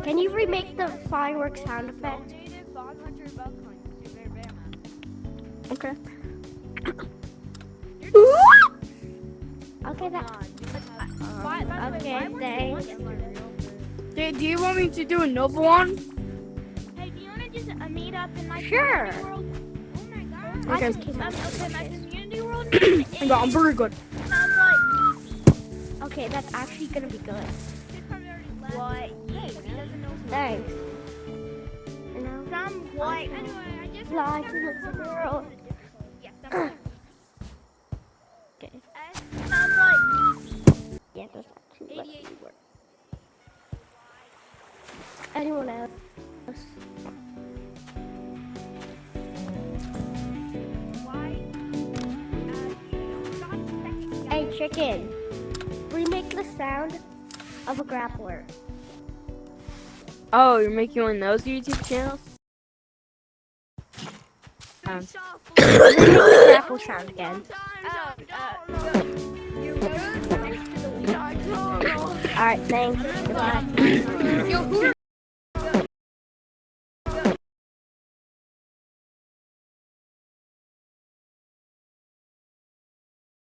Can you remake the fireworks sound effect? Okay. Okay, that. Okay, thanks. Do you want me to do another one? Hey, do you want to just meet up in my Sure. community world? Oh my god. Okay. just came out of Okay, my this. community world name is... Hang on, I'm very good. Sounds like... Okay, that's actually gonna be good. What? Hey, he doesn't know who. Thanks. You know, Some what? Anyway, I just fly to the world. Yes, I'm Okay. Sounds like... Yeah, that's actually what 88. we were. Anyone else? Hey, chicken. Remake the sound of a grappler. Oh, you're making one of those YouTube channels? Grapple sound again. Alright, thanks. Goodbye.